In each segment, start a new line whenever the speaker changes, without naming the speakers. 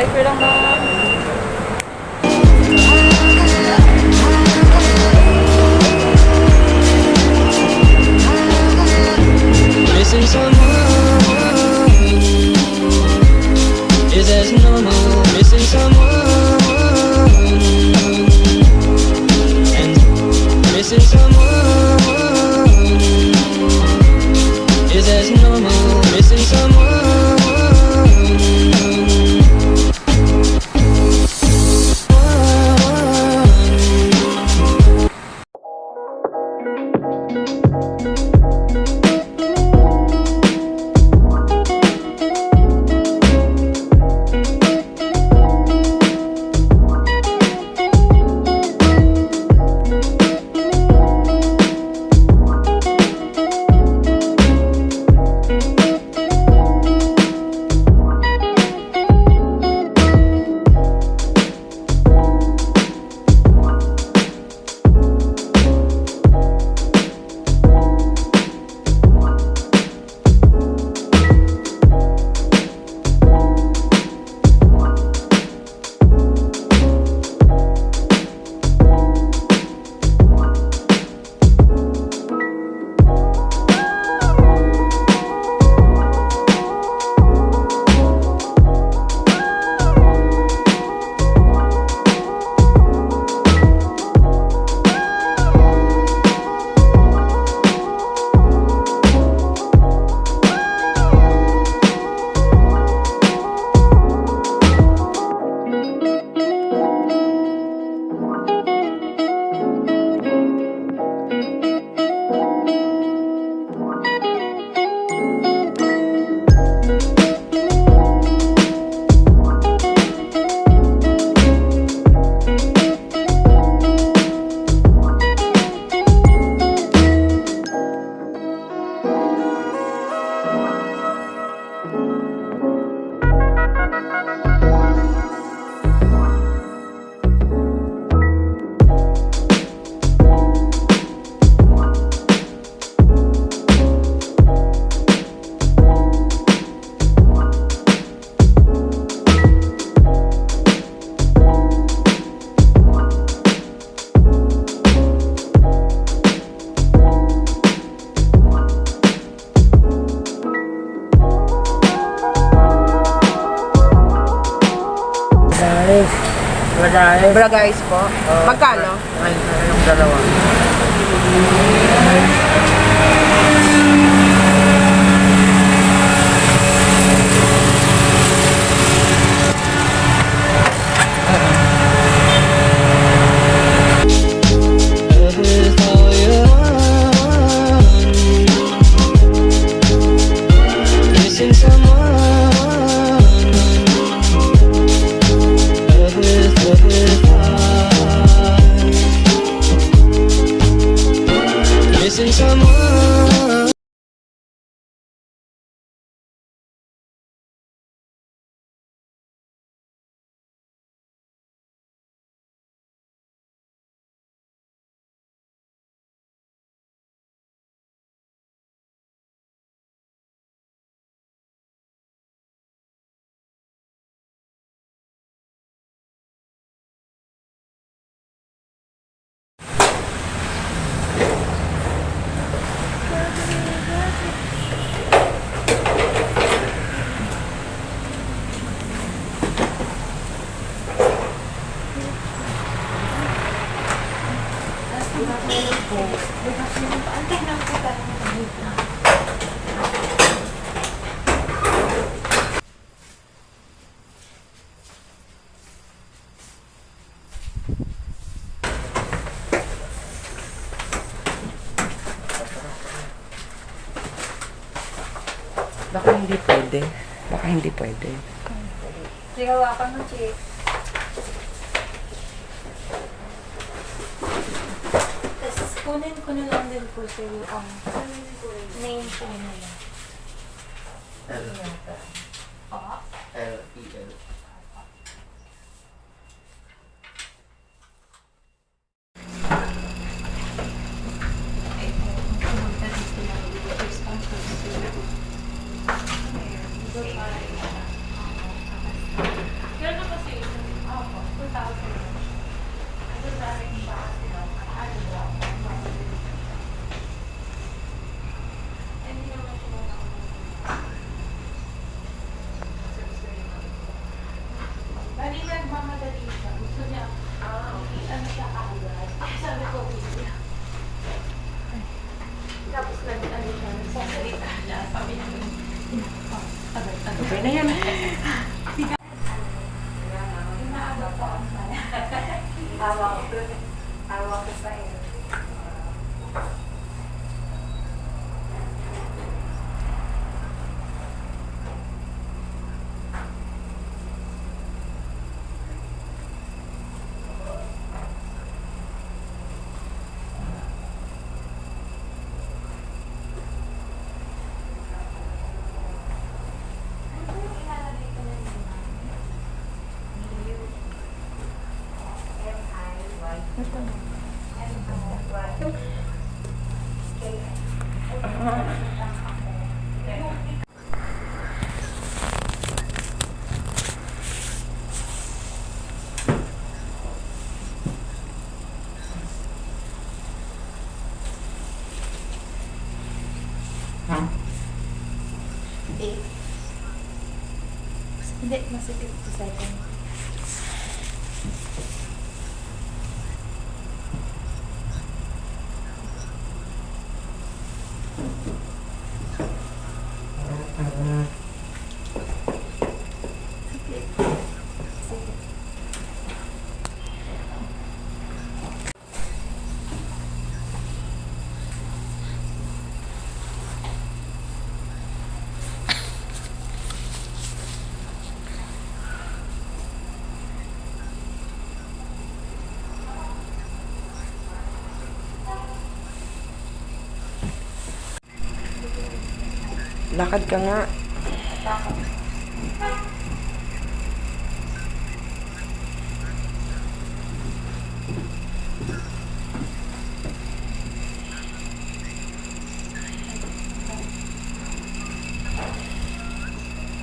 Diaper lang na.
Missing someone. Is as normal. Missing someone. And missing someone. Is as normal. Missing someone.
Bragais po. Magkano?
Ay, yung dalawa.
With all your missing someone. Love with heart. Missing someone.
Baka hindi pwede. Baka hindi pwede.
Sigawakan mo, Chick.
Tapos kunin ko na lang din po sa iyo ang name ko nila.
L-E-L.
Pero Bali nagmamadali siya. Gusto niya, ano siya kaagad. Sabi ko, video. Tapos ano siya, nagsasalita siya. Sabi niya,
Okay na yan.
inaabot ko ang sana.
Awa ko pa eh.
Hindi, masakit sa second.
Lakad ka nga.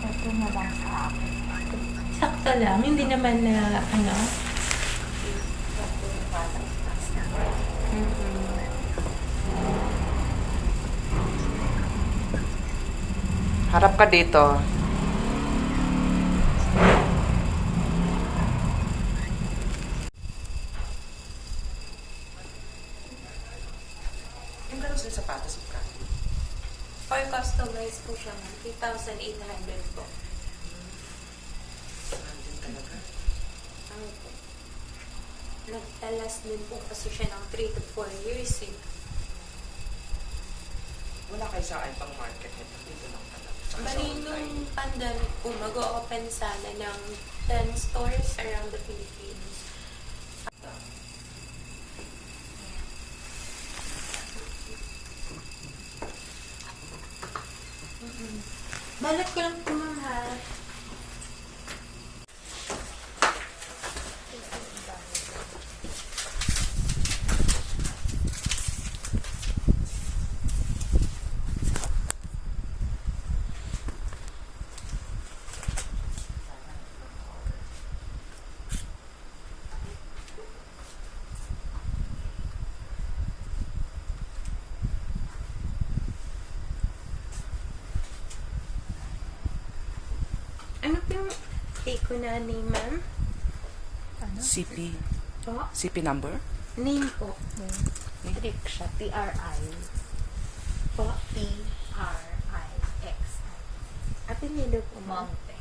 Ito na lang sa akin. Sakto lang, hindi naman na ano.
Harap ka dito. Yung gano'n sa sapatos mo ka?
For customize po siya, 3,800 po.
Nandun talaga.
Ano po? Nagtalas din po kasi siya ng 3 to 4 years eh.
Wala kayo sa akin pang market nito. Dito lang talaga.
Bali, nung pandemic po, mag-o-open sana ng 10 stores around the Philippines. Balot ko lang po, ma'am, ha? Ano po yung take ko na name, ma'am?
CP.
Po?
CP number?
Name po.
Trick siya. T-R-I.
Po?
T-R-I-X.
Apelido po, ma'am.
Monte.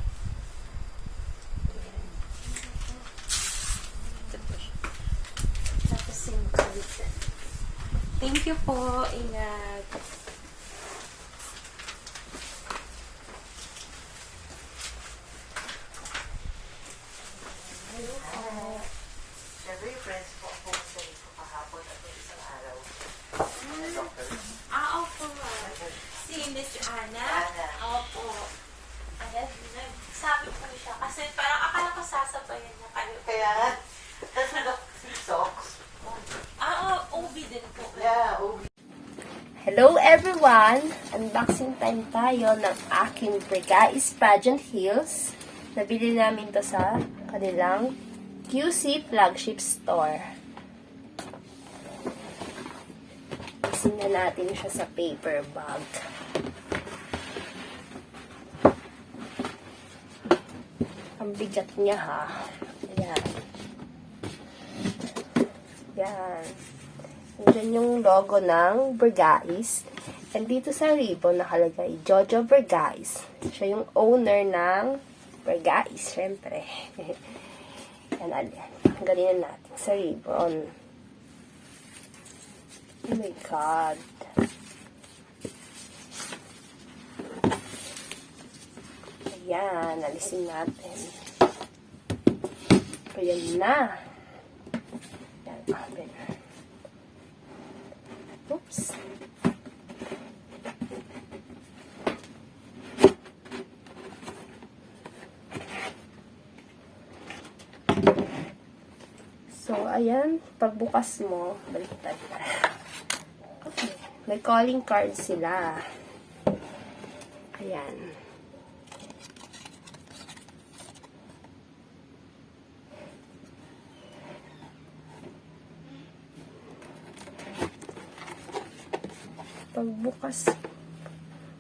Ito po siya. Tapos yung credit. Thank you po. Ingat.
Siyempre yung friends ko ako sa ko kahapon at may isang araw.
Opo, ma'am. Si Miss Anna? Opo. Nagsabi po siya. Kasi parang akala ko sasabayan niya kayo.
Kaya, tapos socks.
OB din po.
Yeah, OB.
Hello everyone! Unboxing time tayo ng aking Brigais Pageant Heels. Nabili namin to sa kanilang QC Flagship Store. Isin na natin siya sa paper bag. Ang bigat niya ha. Ayan. Ayan. Diyan yung logo ng Bergais. And dito sa ribbon nakalagay Jojo Bergais. Siya yung owner ng Bergais, syempre. Yan, galingan natin sa ribbon. Oh my God. Ayan, alisin natin. Ayan na. Ayan, oops. So, ayan, pagbukas mo, baliktad na. Okay. May calling card sila. Ayan.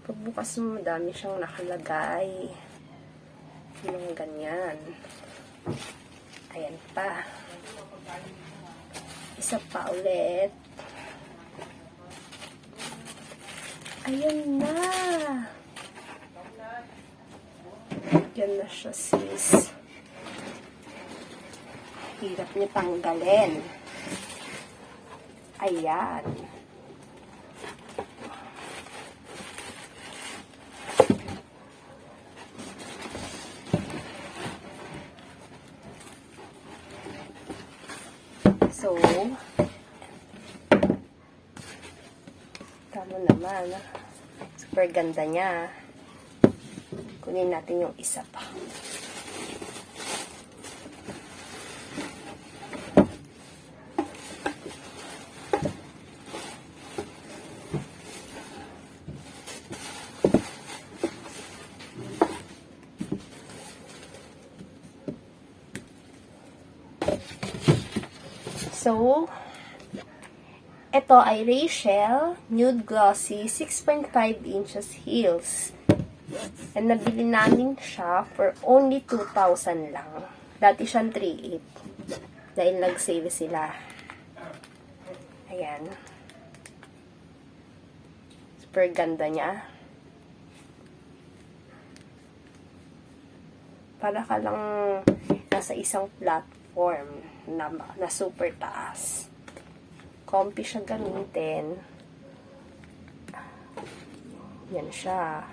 Pagbukas mo, madami siyang nakalagay. Yung ganyan. Ayan pa. Isa pa ulit. Ayan na. Yan na siya, sis. Hirap niya tanggalin. Ayan. So, tama naman. Super ganda niya. Kunin natin yung isa pa. So, ito ay Rachel Nude Glossy 6.5 inches heels. And nabili namin siya for only 2,000 lang. Dati siyang 3,800. Dahil nag-sale sila. Ayan. Super ganda niya. Para ka lang nasa isang platform na super taas. Comfy siya gamitin. Yan siya.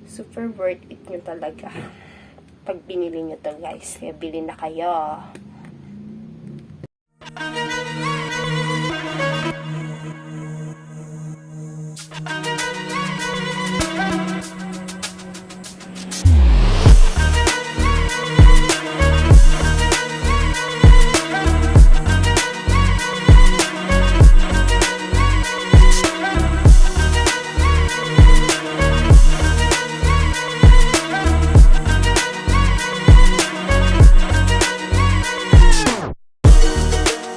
Super worth it nyo talaga. Pag binili nyo to, guys. Kaya bili na kayo.